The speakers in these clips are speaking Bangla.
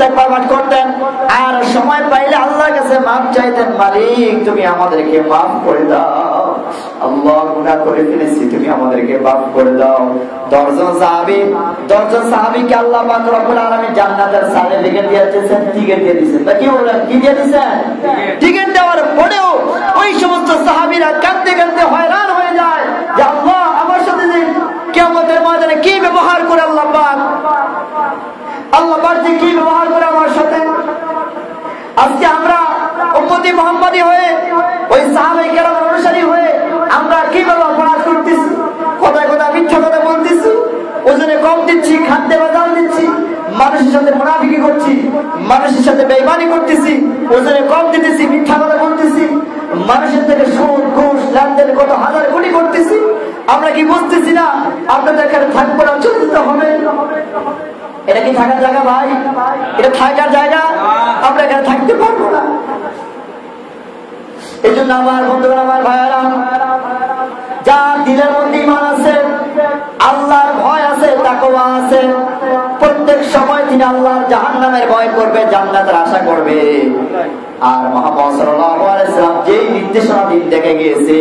পাঠ করতেন আর সময় পাইলে আল্লাহর কাছে মাফ চাইতেন, মালিক তুমি আমাদেরকে মাফ করে দাও, আল্লাহ গুনাহ করে ফেলেছি, তুমি আমাদেরকে মাফ করে দাও। 10 জন সাহাবীকে আল্লাহ পাক রব্বুল আলামিন জান্নাতের সার্টিফিকেট দিয়েছেন, টিকিট দিয়ে দিয়েছেন। তা কি বলেন, কি দিয়ে দিয়েছেন? টিকিট দেওয়ার পরেও ওই সমস্ত সাহাবীরা কাঁদতে কাঁদতে হয়রান হয়ে যায় যে আল্লাহ আমার সাথে যে কিয়ামতের ময়দানে কি ব্যবহার করে আল্লাহ পাক যে কি ব্যবহার করে আমার সাথে। আজকে আমরা উম্মতি মুহাম্মাদি হয়ে ওই সাহাবায়ে কেরামের অনুসারী হয়ে আমরা কিভাবে অপরাধ করতেছি, কথা মিথ্যা কথা বলতেছি, ওজনে কম দিচ্ছি, খাদ্যে বাজাল দিচ্ছি, মানুষের সাথে মুনাফিকি করছি, মানুষের সাথে বেঈমানি করতেছি, ওজনে কম দিতেছি, মিথ্যা কথা বলতেছি, মানুষের থেকে সুদ ঘুষ লেনদেন কত হাজার কোটি করতেছি। আমরা কি বুঝতেছি না আপনাদের এখানে থাকবো না, চলে যেতে হবে? এটা কি থাকার জায়গা ভাই? এটা থাকার জায়গা? আমরা এখানে থাকতে পারবো না। এই জন্য আমার বন্ধুরা, আমার ভাইয়েরা, যা দিলের মধ্যে ঈমান আছে, আল্লাহর ভয় আছে, তাকওয়া আছে, প্রত্যেক সময় তিনি আল্লাহর জাহান্নামের ভয় করবে, জান্নাতের আশা করবে। আর মুহাম্মদ সাল্লাল্লাহু আলাইহি ওয়াসাল্লাম যেই নির্দেশনা দিন দেখে গিয়েছে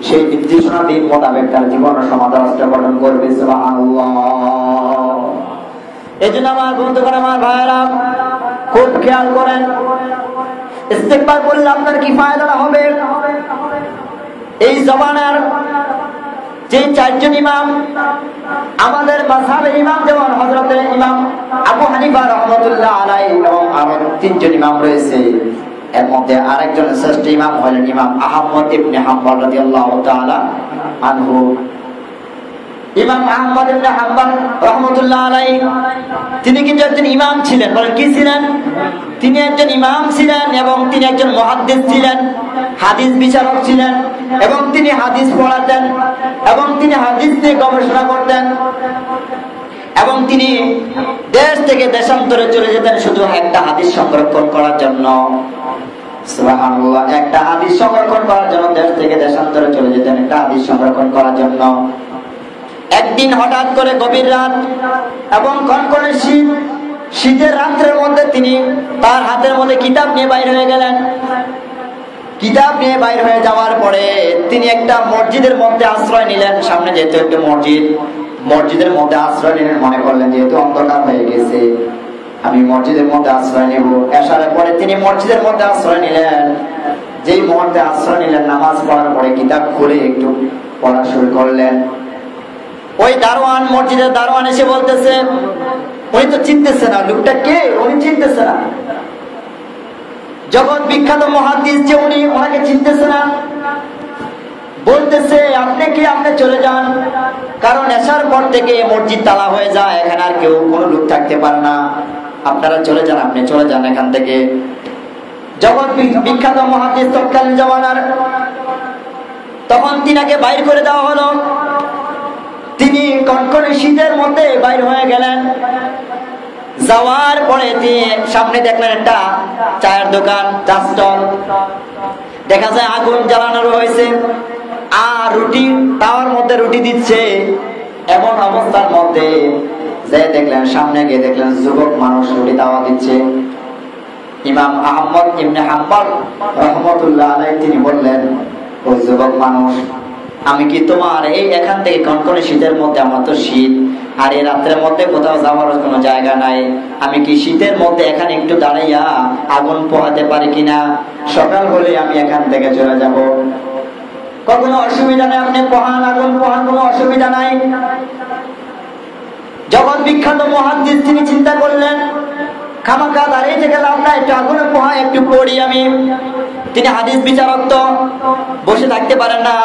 সেই নির্দেশনা দিন মোতাবেক তার জীবন সমাধান গঠন করবে। সুবহানাল্লাহ। এই জন্য আমার বন্ধুগণ, আমার ভাইয়েরা, খুব খেয়াল করেন, ইস্তেগফার করলে আপনার কি ফায়দা হবে। এই জমানার যে 4 জন ইমাম, আমাদের মাযহাবের ইমাম যেমন হযরতে ইমাম আবু হানিফা রাহমাতুল্লাহ আলাইহি এবং আরো 3 জন ইমাম রয়েছে, এর মধ্যে আরেকজন শ্রেষ্ঠ ইমাম হলেন ইমাম আহমদ ইবনে হাম্বল রাদিয়াল্লাহু তাআলা আনহু। ইমাম আহমদ ইবনে হাম্বল রাহমাতুল্লাহ আলাইহি তিনি কিন্তু একজন ইমাম ছিলেন। বলেন কি ছিলেন? তিনি একজন ইমাম ছিলেন এবং তিনি একজন মুহাদ্দিস ছিলেন, হাদিস বিচারক ছিলেন এবং তিনি হাদিস পড়াতেন এবং তিনি হাদিস নিয়ে গবেষণা করতেন এবং তিনি দেশ থেকে দেশান্তরে চলে যেতেন শুধু একটা হাদিস সংরক্ষণ করার জন্য। সুবহানাল্লাহ। একটা হাদিস সংরক্ষণ করার জন্য দেশ থেকে দেশান্তরে চলে যেতেন, একটা হাদিস সংরক্ষণ করার জন্য। একদিন হঠাৎ করে গভীর রাত এবং কনকনে শীত, শীতের রাত্রের মধ্যে তিনি তার হাতের মধ্যে কিতাব নিয়ে বাইর হয়ে গেলেন। কিতাব নিয়ে বাইর হয়ে যাওয়ার পরে তিনি একটা মসজিদের মধ্যে আশ্রয় নিলেন। সামনে যেহেতু একটা মসজিদের মধ্যে আশ্রয় নিলেন, মনে করলেন যেহেতু অন্ধকার হয়ে গেছে আমি মসজিদের মধ্যে আশ্রয় নেব। এশারের পরে তিনি মসজিদের মধ্যে আশ্রয় নিলেন। যেই মুহূর্তে আশ্রয় নিলেন, নামাজ পড়ার পরে কিতাব খুলে একটু পড়া শুরু করলেন। ওই দারোয়ান, মসজিদের দারোয়ান এসে বলতেছে, উনি তো চিনতেছে না লোকটা কে, উনি চিনতেছে না। জগৎ বিখ্যাত মুহাদ্দিস যে উনি, ওনাকে চিনতেছে না। বলতেছে আপনি কি, আপনি চলে যান, কারণ এশার পর থেকে মসজিদ তালা হয়ে যায়, এখানে আর কেউ কোনো লোক থাকতে পারে না, আপনারা চলে যান, আপনি চলে যান এখান থেকে। জগৎ বিখ্যাত মুহাদ্দিস তৎকালীন জমানার, তখন তিনাকে বাইর করে দেওয়া হলো। তিনি কনকনে শীতের মধ্যে বাইর হয়ে গেলেন। যাওয়ার পরে তিনি সামনে দেখলেন একটা চায়ের দোকান, চা স্টল। দেখা যায় আগুন জ্বালানো হয়েছে আর রুটি তাওয়ার মধ্যে রুটি দিচ্ছে। এমন অবস্থার মধ্যে যে দেখলেন, সামনে গিয়ে দেখলেন যুবক মানুষ রুটি তাওয়া দিচ্ছে। ইমাম আহমদ ইবনে হাম্বল রাহমাতুল্লাহ আলাইহি তিনি বললেন, ওই যুবক মানুষ, আমি কি তোমার এই এখান থেকে কনকনে শীতের মধ্যে, আমার তো শীত আর এই রাত্রের মধ্যে কোথাও যাওয়ার কোনো জায়গা নাই, আমি কি শীতের মধ্যে এখানে একটু দাঁড়াইয়া আগুন পোহাতে পারি কিনা? সকাল হলে আমি এখান থেকে চলে যাব, কোনো অসুবিধা নেই, আপনি পোহান, আগুন পোহান, কোনো অসুবিধা নাই। জগৎ বিখ্যাত মুহাদ্দিস তিনি চিন্তা করলেন, খামাখা দাঁড়িয়ে থেকে লাভ নাই, একটু আগুনে পোহা, একটু পড়ি আমি। তিনি হাদিস বিচারক, তো বসে থাকতে পারেন না,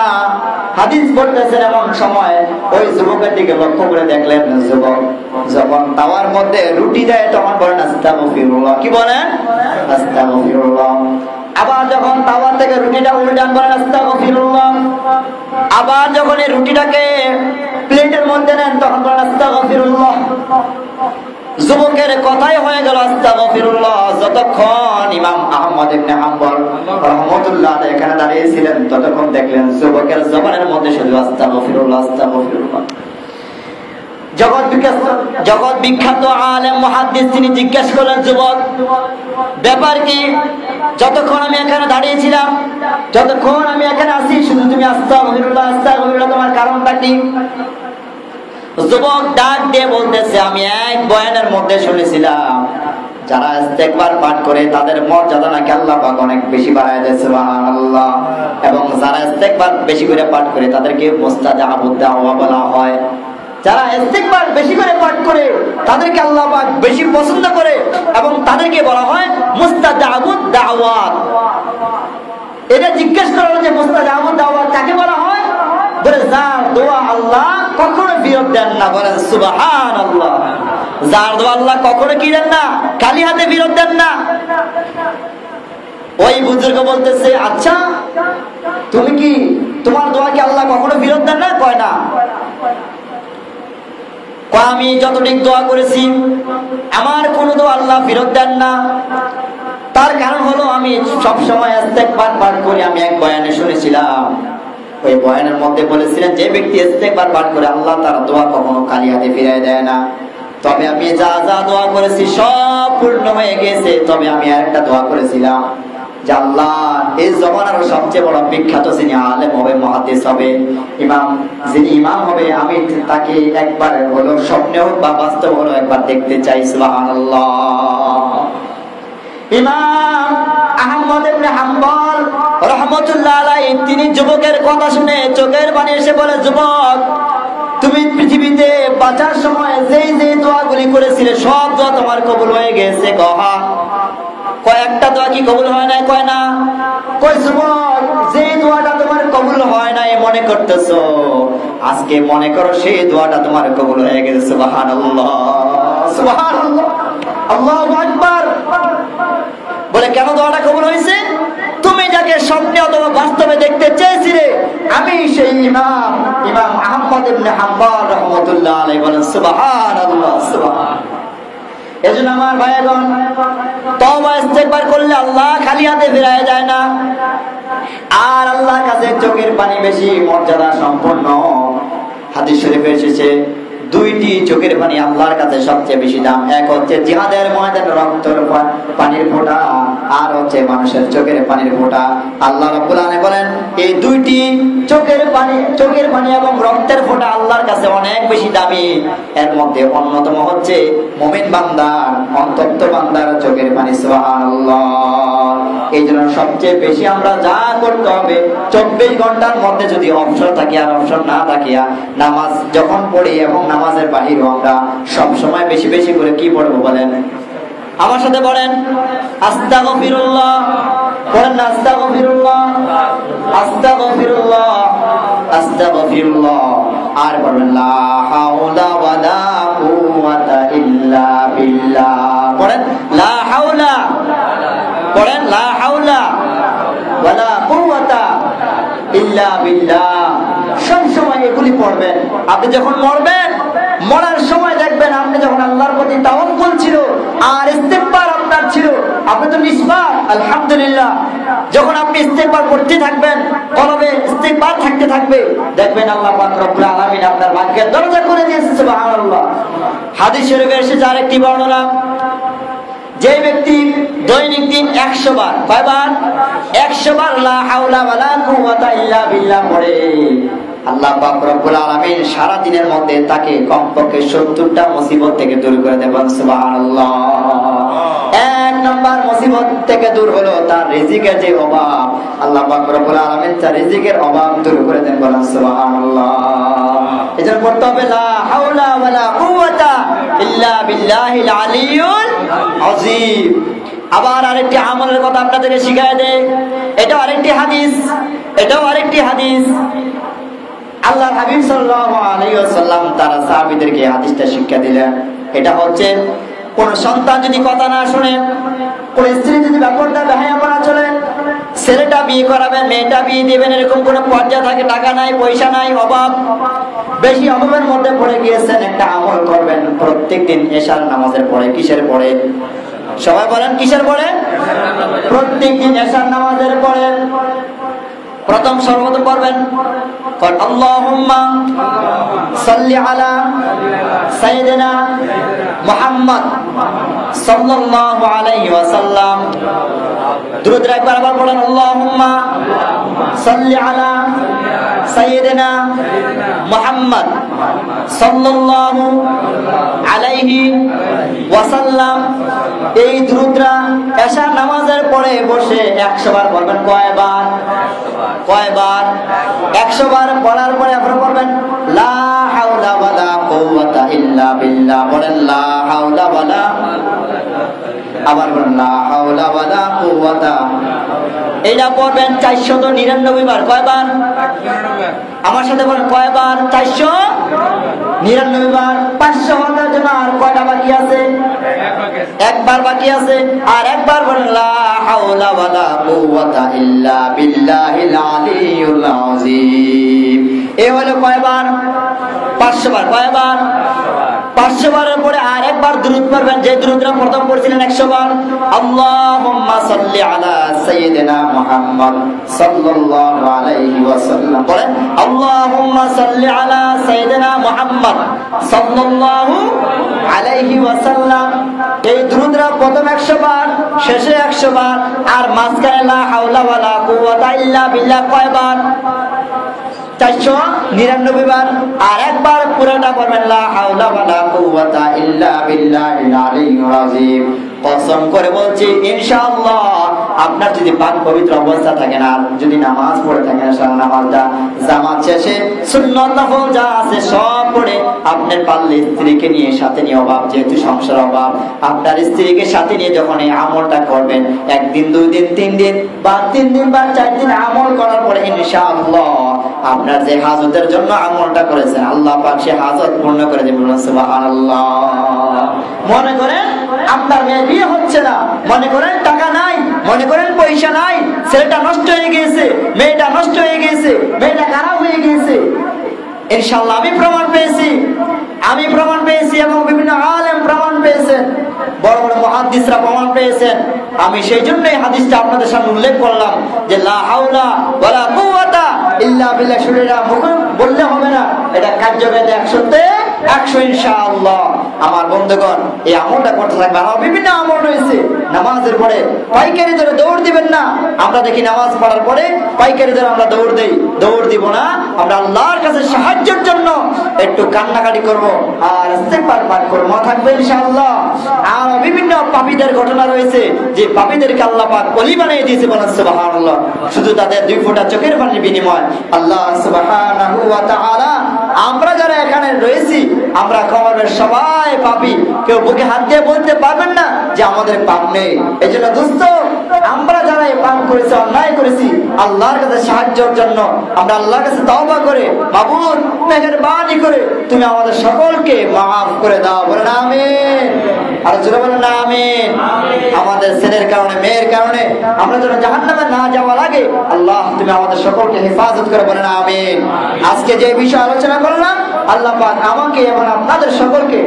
হাদিস পড়তেছেন। এমন সময় ওই যুবকের দিকে লক্ষ্য করে দেখলেন, যুবক যখন তাওয়ার মধ্যে রুটি দেয় তখন বলেন আস্তাগফিরুল্লাহ। কি বলেন? আস্তাগফিরুল্লাহ। আবার যখন তাওয়া থেকে রুটিটা উল্টান বলেন আস্তাগফিরুল্লাহ। আবার যখন এই রুটিটাকে প্লেটের মধ্যে নেন তখন বলেন আস্তাগফিরুল্লাহ। যুবকের কথাই হয়ে গেল আস্তাগফিরুল্লাহ। যতক্ষণ ইমাম আহমদ ইবনে হাম্বল রাহমাতুল্লাহ আলাইহি এখানে দাঁড়িয়ে ছিলেন, ততক্ষণ দেখলেন যুবকের জবানের মধ্যে শুধু আস্তাগফিরুল্লাহ, আস্তাগফিরুল্লাহ। জগৎ বিখ্যাত আলেম মুহাদ্দিস তিনি জিজ্ঞেস করলেন, যুবক ব্যাপার কি? যতক্ষণ আমি এখানে দাঁড়িয়েছিলাম, যতক্ষণ আমি এখানে আছি, শুধু তুমি আস্তাগফিরুল্লাহ আস্তাগফিরুল্লাহ, তোমার কারণটা কি? যুবক ডাক দিয়ে বলতেছে, আমি এক বয়ানের মধ্যে শুনেছিলাম যারা ইস্তেগফার পাঠ করে তাদের মর্যাদা নাকি আল্লাহ পাক অনেক বেশি বাড়ায় দেয়, সুবহানাল্লাহ। এবং যারা ইস্তেগফার বেশি করে পাঠ করে তাদেরকে মুস্তাজাবুদ দাওয়া বলা হয়। যারা ইস্তেগফার বেশি করে পাঠ করে তাদেরকে আল্লাহ পাক বেশি পছন্দ করে এবং তাদেরকে বলা হয় মুস্তাজাবুদ দাওয়াত। এটা জিজ্ঞেস করা হলো যে মুস্তাজাবুদ দাওয়াত কাকে বলা হয়? বলে যার দোয়া আল্লাহ কখনো ফেরত দেন না। বলেন সুবহানাল্লাহ। যার দোয়া আল্লাহ কখনো কি দেন না? খালি হাতে ফেরত দেন না। ওই বুজুর্গ বলতেছে, আচ্ছা তুমি কি, তোমার দোয়া কি আল্লাহ কখনো ফেরত দেন না? কয় না। আমি যতটুকু দোয়া করেছি আমার কোন দোয়া আল্লাহ ফেরত দেন না। তার কারণ হলো আমি সবসময় ইস্তেগফার পাঠ করি। আমি এক বয়ানে শুনেছিলাম, ওই বয়ানের মধ্যে বলেছিলেন যে ব্যক্তি ইস্তেগফার পাঠ করে আল্লাহ তার দোয়া কখনো খালি হাতে ফিরিয়ে দেয় না। তবে আমি যা যা দোয়া করেছি সব পূর্ণ হয়ে গেছে। তবে আমি আরেকটা দোয়া করেছিলাম যে আল্লাহ এই জমানার সবচেয়ে বড় বিখ্যাত যিনি আলেম হবে, মুহাদ্দিস হবে, যিনি ইমাম হবে, আমি তাকে একবার হলো স্বপ্নে হোক বা বাস্তব হলো একবার দেখতে চাই। সুবহানাল্লাহ। ইমাম আহমদ ইবনে হাম্বল রাহমাতুল্লাহ আলাইহি তিনি যুবকের কথা শুনে চোখের পানি এসে বলে, যুবক তুমি পৃথিবীতে বাঁচার সময় যেই যেই দোয়াগুলি করেছিলে সব দোয়া তোমার কবুল হয়ে গেছে। কহা কয়েকটা দোয়া কি কবুল হয় না? কয় না। কই যুবক যে দোয়াটা তোমার কবুল হয় না মনে করতেছো, আজকে মনে করো সেই দোয়াটা তোমার কবুল হয়ে গেছে। সুবহানাল্লাহ সুবহানাল্লাহ আল্লাহু আকবার। বলে কেন দোয়াটা কবুল হয়েছে? তুমি যাকে স্বপ্নে অথবা বাস্তবে দেখতে চেয়েছিলে আমি সেই ইমাম আহমদ ইবনে হাম্বল রাহমাতুল্লাহ আলাইহি। বলেন সুবহানাল্লাহ সুবহানাল্লাহ। এজন্য আমার ভাইগণ, তওবা ইস্তেগফার করলে আল্লাহ খালি হাতে ফিরায় যায় না। আর আল্লাহর কাছে চোখের পানি বেশি মর্যাদা সম্পন্ন। হাদিস শরীফে এসেছে দুইটি চোখের পানি আল্লাহর কাছে সবচেয়ে বেশি দাম। এক হচ্ছে জিহাদের ময়দানে রক্তের পানির ফোঁটা, আর হচ্ছে মানুষের চোখের পানির ফোঁটা। আল্লাহ রাব্বুল আলামিন বলেন এই দুইটি চোখের পানি এবং রক্তের ফোঁটা আল্লাহর কাছে অনেক বেশি দামি। এর মধ্যে অন্যতম হচ্ছে মুমিন বান্দার, অন্তত বান্দার চোখের পানি। সুবহানাল্লাহ। এই জন্য সবচেয়ে বেশি আমরা যা করতে হবে 24 ঘন্টার মধ্যে যদি অবসর থাকি আর অবসর না থাকিয়া নামাজ যখন পড়ি এবং নামাজের বাহিরেও আমরা সব সময় বেশি বেশি করে কি পড়বো বলেন? আমার সাথে বলেন আস্তাগফিরুল্লাহ। বলেন না আস্তাগফিরুল্লাহ আস্তাগফিরুল্লাহ আস্তাগফিরুল্লাহ। আর বলেন লা হাওলা ওয়ালা কুওয়াতা ইল্লা বিল্লাহ। বলেন লা হাওলা, বলেন লা হাওলা ওয়ালা কুওয়াতা ইল্লা বিল্লাহ। সব সময় এগুলি পড়বেন। আপনি যখন মরবেন, মরার সময় দেখবেন আপনি যখন আল্লাহর প্রতি তাওয়াক্কুল ছিল আর ইস্তেগফার আপনার ছিল, আপনি তো নিষ্পাপ। আলহামদুলিল্লাহ। যখন আপনি ইস্তেগফার করতে থাকবেন, কলবে ইস্তেগফার থাকতে থাকবে, দেখবেন আল্লাহ পাক রব্বুল আলামিন আপনার ভাগ্যের দরজা খুলে দিয়েছে। সুবহানাল্লাহ। হাদিস শরীফে এসেছে আরেকটি বর্ণনা, যে ব্যক্তি দৈনিক দিন 100 বার, কয়বার? 100 বার লা হাওলা ওয়ালা কুওয়াতা ইল্লা বিল্লাহ পড়ে, আল্লাহ পাক রব্বুল আলামিন সারা দিনের মধ্যে তাকে কমপক্ষে 70টা মুসিবত থেকে দূর করে দেবেন। সুবহানাল্লাহ। এক নম্বর মুসিবত থেকে দূর হলো তার রিজিকের যে অভাব, আল্লাহ পাক রব্বুল আলামিন তার রিজিকের অভাব দূর করে দেন। বলেন সুবহানাল্লাহ। এজন্য পড়তে হবে লা হাওলা ওয়ালা কুওয়াতা ইল্লা বিল্লাহিল আলিয়্যুল আযীম। আবার আরেকটি আমলের কথা আপনাদেরকে শিখায় দেয়, এটাও আরেকটি হাদিস। আল্লাহর হাবিব সাল্লাল্লাহু আলাইহি ওয়াসাল্লাম তারা সাহাবীদেরকে হাদিসটা শিক্ষা দিলেন। এটা হচ্ছে কোন সন্তান যদি কথা না শুনে, কোন স্ত্রী যদি ব্যাপারটা বেহায়াপনা চলে, ছেলেটা বিয়ে করাবেন, মেয়েটা বিয়ে দিবেন, এরকম কোন পর্যায়ে থাকে, টাকা নাই, পয়সা নাই, অভাব, বেশি অভাবের মধ্যে পড়ে গিয়েছেন, একটা আমল করবেন। প্রত্যেকদিন এশার নামাজের পরে, কিসের পরে? সবাই বলেন কিসের পরে? প্রত্যেকদিন এশার নামাজের পরে প্রথম সর্বপ্রথম পড়বেন আল্লাহুম্মা সাল্লি আলা সাইয়্যিদিনা মুহাম্মদ সাল্লাল্লাহু আলাইহি ওয়াসাল্লাম। দুরূদ একবার আবার পড়েন আল্লাহুম্মা সাল্লি আলা সাইয়্যিদিনা মুহাম্মদ সাল্লাল্লাহু আলাইহি ওয়াসাল্লাম। এই দুরূদরা এশার নামাজের পরে বসে 100 বার পড়বেন। কয়বার? 100 বার পড়ার পরে আপনারা পড়বেন লা হাওলা ওয়ালা কুওয়াতা ইল্লা বিল্লাহ। বলেন লা হাওলা ওয়ালা, আবার বলেন লা হাওলা ওয়ালা কুওয়াতা। এইটা পড়বেন 499 বার। কয়বার? আমার সাথে বলেন কয়বার? 499 বার। 500 হওয়ার জন্য আর কয়টা বাকি আছে? একবার বাকি আছে। আর একবার বলেন লা হাওলা ওয়ালা কুওয়াতা ইল্লা বিল্লাহিল আলিয়্যিল আযীম। এই হলো কয়বার? 500 বার। কয়বার? 500 বারের পরে আর একবার দুরূদ পড়বেন, যে দুরূদটা প্রথম পড়ছিলেন 100 বার। আল্লাহুম্মা সাল্লি আলা সাইয়্যিদিনা মুহাম্মদ সাল্লাল্লাহু আলাইহি ওয়াসাল্লাম। বলেন আল্লাহুম্মা সাল্লি আলা সাইয়্যিদিনা মুহাম্মদ সাল্লাল্লাহু আলাইহি ওয়াসাল্লাম। এই দুরূদটা প্রথম 100 বার, শেষে 100 বার, আর মাঝখানে লা হাওলা ওয়ালা কুওয়াতা ইল্লা বিল্লাহ কয়বার? 499 বার। আর একবার পুরোটা পড়বেন লা হাওলা ওয়ালা কুওয়াতা ইল্লা বিল্লাহিল আলিয়্যিল আযীম। কসম করে বলছি ইনশাআল্লাহ আপনার যদি পাক পবিত্র অবস্থা থাকে না, যদি নামাজ পড়ে থাকেন, সারা নামাজটা জামাত শেষে সুন্নাত নফল যা আছে সব পড়ে আপনার পারলে স্ত্রীকে নিয়ে সাথে নিয়ে, অভাব যেহেতু সংসার অভাব, আপনার স্ত্রীকে সাথে নিয়ে যখন এই আমলটা করবেন, 1 দিন 2 দিন 3 দিন বা 3 দিন বা 4 দিন আমল করার পরে ইনশাআল্লাহ আপনার যে হাজতের জন্য আমলটা করেছেন আল্লাহ পাক সে হাজত পূর্ণ করে দেবেন। সুবহানাল্লাহ। মনে করেন আপনার মেয়ে বিয়ে হচ্ছে না, মনে করেন টাকা নাই, মনে করেন পয়সা নাই, ছেলেটা নষ্ট হয়ে গিয়েছে, মেয়েটা নষ্ট হয়ে গিয়েছে, মেয়েটা খারাপ হয়ে গিয়েছে, ইনশাআল্লাহ আমি প্রমাণ পেয়েছি এবং বিভিন্ন আলেম প্রমাণ পেয়েছেন, বড় বড় মুহাদ্দিসরা প্রমাণ পেয়েছেন। আমি সেই জন্য এই হাদিসটা আপনাদের সামনে উল্লেখ করলাম যে লা হাওলা ওয়ালা কুওয়াতা ইল্লা বিল্লাহ। শুনেরা মুখে বললে হবে না, এটা কার্যকরী 100তে 100 ইনশাআল্লাহ। আমার বন্ধুগণ, এই আমলটা করতে থাকবে। আর বিভিন্ন আমল রয়েছে। নামাজের পরে পাইকারি ধরে দৌড় দিবেন না। আমরা দেখি নামাজ পড়ার পরে পাইকারি ধরে আমরা দৌড় দেই, দৌড় দিব না। আমরা আল্লাহর কাছে সাহায্যের জন্য একটু কান্নাকাটি করব আর ইস্তেগফার পাঠ করব, থাকবে ইনশাআল্লাহ। আর বিভিন্ন পাপীদের ঘটনা রয়েছে যে পাপীদেরকে আল্লাহ পাক ওলি বানিয়ে দিয়েছে, বলেন সুবহানাল্লাহ। শুধু তাদের 2 ফোঁটা চোখের পানির বিনিময় আল্লাহ সুবহানাহু ওয়া তাআলা আমরা যারা এখানে রয়েছি আমরা কবরের সবাই পাপী, কেউ বুকে হাত দিয়ে বলতে পারবেন না যে আমাদের পাপ নেই। এই জন্য দোস্ত, আমরা যারা এই পাপ করেছি, অন্যায় করেছি, আল্লাহর কাছে সাহায্যের জন্য আমরা আল্লাহর কাছে তওবা করে, মাবুদ মেহেরবানি করে তুমি আমাদের সকলকে মাফ করে দাও, বলেন আমিন। আর জোরে বলেন আমিন। আমাদের ছেলের কারণে, মেয়ের কারণে আমরা যেন জাহান্নামে না যাওয়া লাগে, আল্লাহ তুমি আমাদের সকলকে হেফাজত করে, বলেন আমিন। আজকে যে বিষয় আলোচনা করলাম, আল্লাহ পাক আমাকে এবং আপনাদের সকলকে